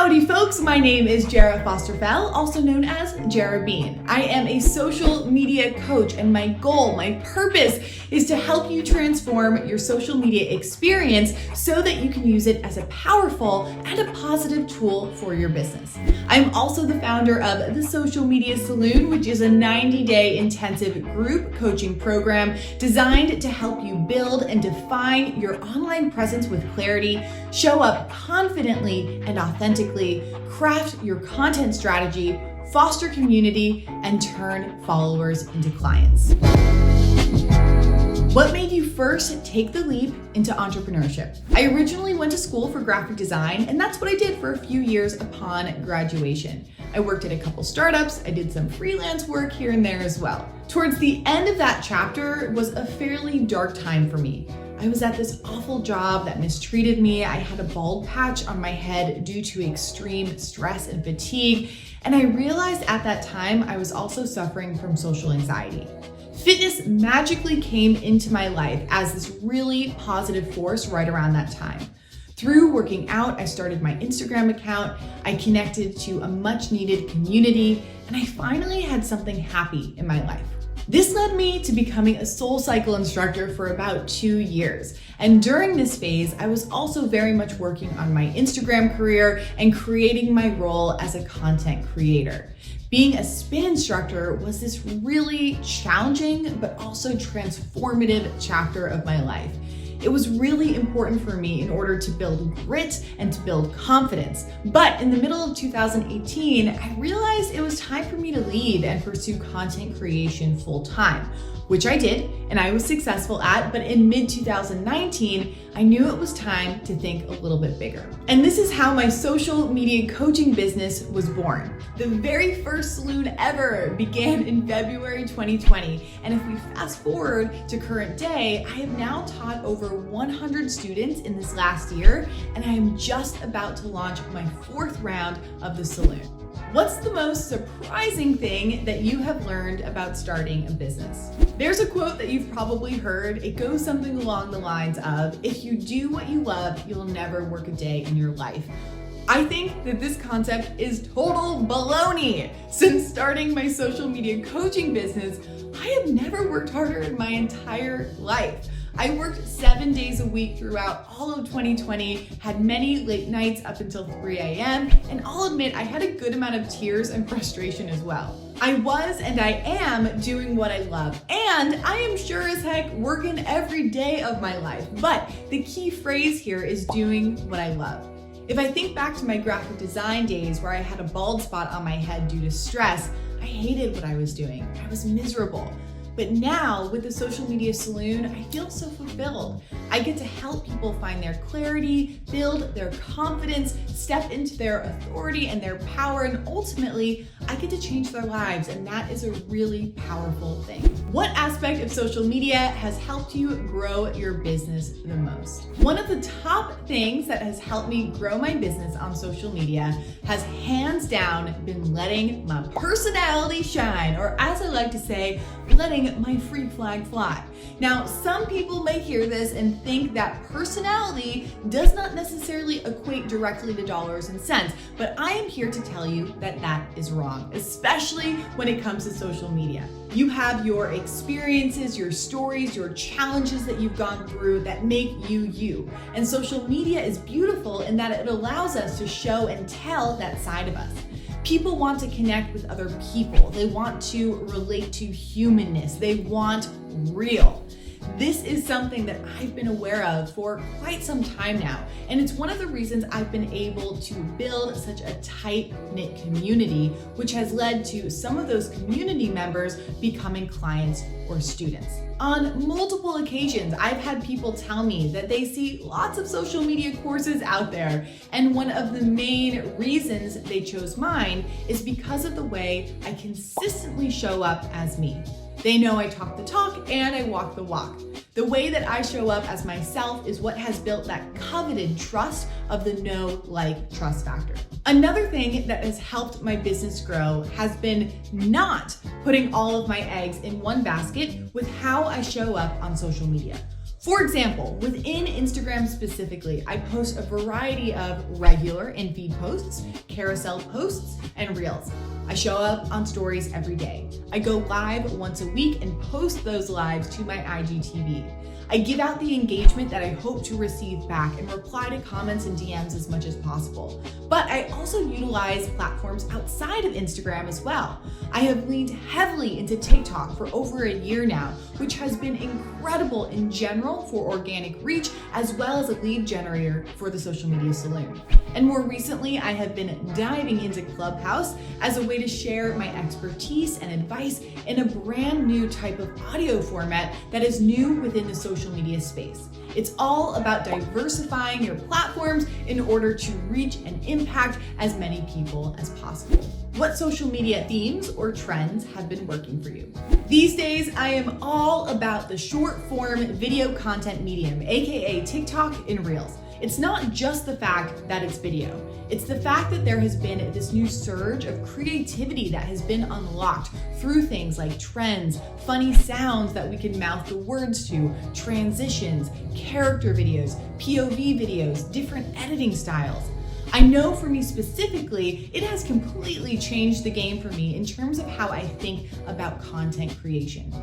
Howdy folks, my name is Jara Foster-Fell, also known as Jara Bean. I am a social media coach and my goal, my purpose is to help you transform your social media experience so that you can use it as a powerful and a positive tool for your business. I'm also the founder of the Social Media Saloon, which is a 90-day intensive group coaching program designed to help you build and define your online presence with clarity, show up confidently and authentically, craft your content strategy, foster community, and turn followers into clients. What made you first take the leap into entrepreneurship? I originally went to school for graphic design, and that's what I did for a few years upon graduation. I worked at a couple startups, I did some freelance work here and there as well. Towards the end of that chapter was a fairly dark time for me. I was at this awful job that mistreated me. I had a bald patch on my head due to extreme stress and fatigue, and I realized at that time I was also suffering from social anxiety. Fitness magically came into my life as this really positive force right around that time. Through working out, I started my Instagram account, I connected to a much needed community, and I finally had something happy in my life. This led me to becoming a SoulCycle instructor for about 2 years. And during this phase, I was also very much working on my Instagram career and creating my role as a content creator. Being a spin instructor was this really challenging, but also transformative chapter of my life. It was really important for me in order to build grit and to build confidence. But in the middle of 2018, I realized it was time for me to leave and pursue content creation full time, which I did and I was successful at, but in mid-2019, I knew it was time to think a little bit bigger. And this is how my social media coaching business was born. The very first saloon ever began in February 2020. And if we fast forward to current day, I have now taught over 100 students in this last year, and I am just about to launch my 4th round of the saloon. What's the most surprising thing that you have learned about starting a business? There's a quote that you've probably heard. It goes something along the lines of, if you do what you love, you'll never work a day in your life. I think that this concept is total baloney. Since starting my social media coaching business, I have never worked harder in my entire life. I worked 7 days a week throughout all of 2020, had many late nights up until 3 a.m., and I'll admit I had a good amount of tears and frustration as well. I was and I am doing what I love, and I am sure as heck working every day of my life. But the key phrase here is doing what I love. If I think back to my graphic design days where I had a bald spot on my head due to stress, I hated what I was doing. I was miserable. But now with the Social Media Saloon, I feel so fulfilled. I get to help people find their clarity, build their confidence, step into their authority and their power, and ultimately, I get to change their lives, and that is a really powerful thing. What aspect of social media has helped you grow your business the most? One of the top things that has helped me grow my business on social media has hands down been letting my personality shine, or as I like to say, letting my free flag fly. Now, some people may hear this and think that personality does not necessarily equate directly to dollars and cents, but I am here to tell you that that is wrong, especially when it comes to social media. You have your experiences, your stories, your challenges that you've gone through that make you you. And social media is beautiful in that it allows us to show and tell that side of us. People want to connect with other people. They want to relate to humanness. They want real. This is something that I've been aware of for quite some time now, and it's one of the reasons I've been able to build such a tight-knit community, which has led to some of those community members becoming clients or students. On multiple occasions, I've had people tell me that they see lots of social media courses out there, and one of the main reasons they chose mine is because of the way I consistently show up as me. They know I talk the talk and I walk the walk. The way that I show up as myself is what has built that coveted trust of the know, like, trust factor. Another thing that has helped my business grow has been not putting all of my eggs in one basket with how I show up on social media. For example, within Instagram specifically, I post a variety of regular in-feed posts, carousel posts, and reels. I show up on stories every day. I go live once a week and post those lives to my IGTV. I give out the engagement that I hope to receive back and reply to comments and DMs as much as possible. But I also utilize platforms outside of Instagram as well. I have leaned heavily into TikTok for over a year now, which has been incredible in general for organic reach, as well as a lead generator for the Social Media Saloon. And more recently, I have been diving into Clubhouse as a way to share my expertise and advice in a brand new type of audio format that is new within the social media space. It's all about diversifying your platforms in order to reach and impact as many people as possible. What social media themes or trends have been working for you? These days, I am all about the short form video content medium, aka TikTok and Reels. It's not just the fact that it's video. It's the fact that there has been this new surge of creativity that has been unlocked through things like trends, funny sounds that we can mouth the words to, transitions, character videos, POV videos, different editing styles. I know for me specifically, it has completely changed the game for me in terms of how I think about content creation.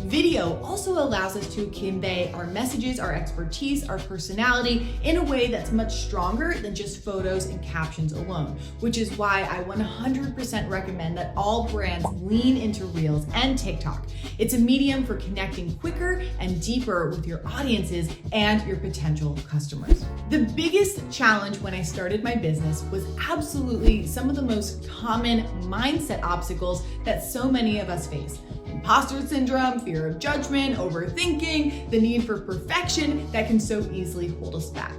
Video also allows us to convey our messages, our expertise, our personality in a way that's much stronger than just photos and captions alone, which is why I 100% recommend that all brands lean into Reels and TikTok. It's a medium for connecting quicker and deeper with your audiences and your potential customers. The biggest challenge when I started my business was absolutely some of the most common mindset obstacles that so many of us face. Imposter syndrome, fear of judgment, overthinking, the need for perfection that can so easily hold us back.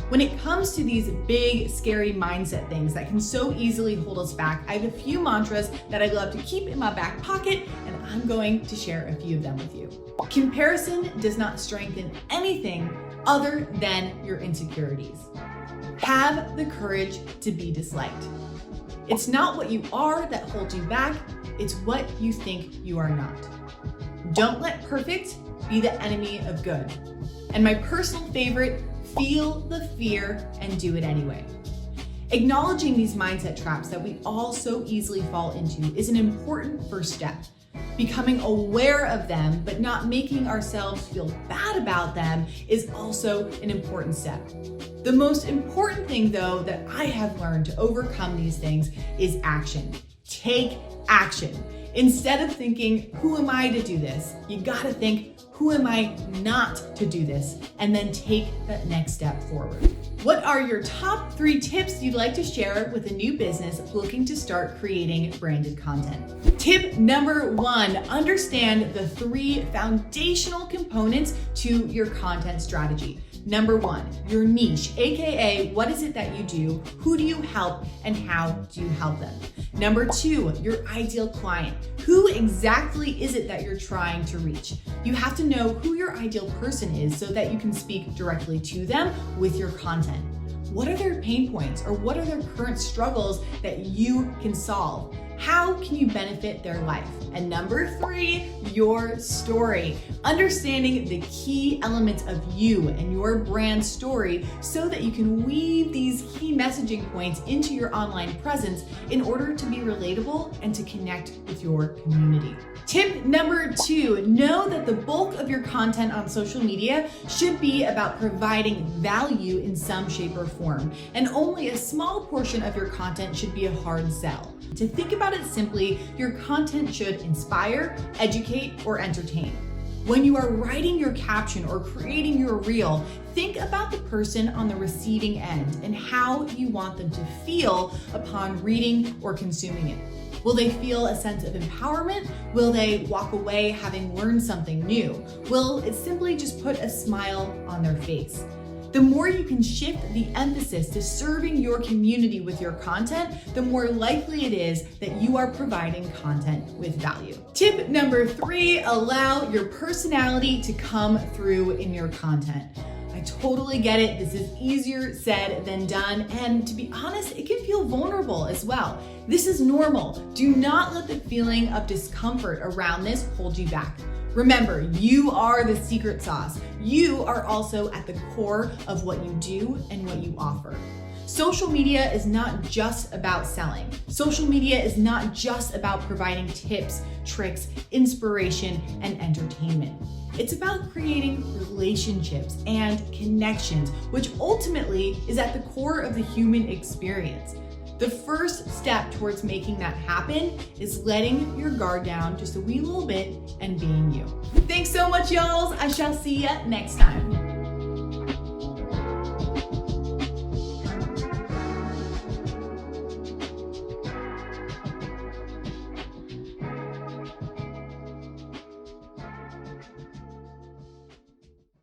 When it comes to these big, scary mindset things that can so easily hold us back, I have a few mantras that I love to keep in my back pocket, and I'm going to share a few of them with you. Comparison does not strengthen anything other than your insecurities. Have the courage to be disliked. It's not what you are that holds you back, it's what you think you are not. Don't let perfect be the enemy of good. And my personal favorite, feel the fear and do it anyway. Acknowledging these mindset traps that we all so easily fall into is an important first step. Becoming aware of them, but not making ourselves feel bad about them is also an important step. The most important thing, though, that I have learned to overcome these things is action. Take action. Instead of thinking, who am I to do this? You gotta think, who am I not to do this? And then take that next step forward. What are your top 3 tips you'd like to share with a new business looking to start creating branded content? Tip number 1, understand the 3 foundational components to your content strategy. Number 1, your niche, aka what is it that you do, who do you help, and how do you help them? Number 2, your ideal client. Who exactly is it that you're trying to reach? You have to know who your ideal person is so that you can speak directly to them with your content. What are their pain points, or what are their current struggles that you can solve? How can you benefit their life? And number 3, your story. Understanding the key elements of you and your brand story so that you can weave these key messaging points into your online presence in order to be relatable and to connect with your community. Tip number 2, know that the bulk of your content on social media should be about providing value in some shape or form, and only a small portion of your content should be a hard sell. To think about it simply, your content should inspire, educate, or entertain. When you are writing your caption or creating your reel, think about the person on the receiving end and how you want them to feel upon reading or consuming it. Will they feel a sense of empowerment? Will they walk away having learned something new? Will it simply just put a smile on their face? The more you can shift the emphasis to serving your community with your content, the more likely it is that you are providing content with value. Tip number 3, allow your personality to come through in your content. I totally get it. This is easier said than done. And to be honest, it can feel vulnerable as well. This is normal. Do not let the feeling of discomfort around this hold you back. Remember, you are the secret sauce. You are also at the core of what you do and what you offer. Social media is not just about selling. Social media is not just about providing tips, tricks, inspiration, and entertainment. It's about creating relationships and connections, which ultimately is at the core of the human experience. The first step towards making that happen is letting your guard down just a wee little bit and being you. Thanks so much, y'all. I shall see ya next time.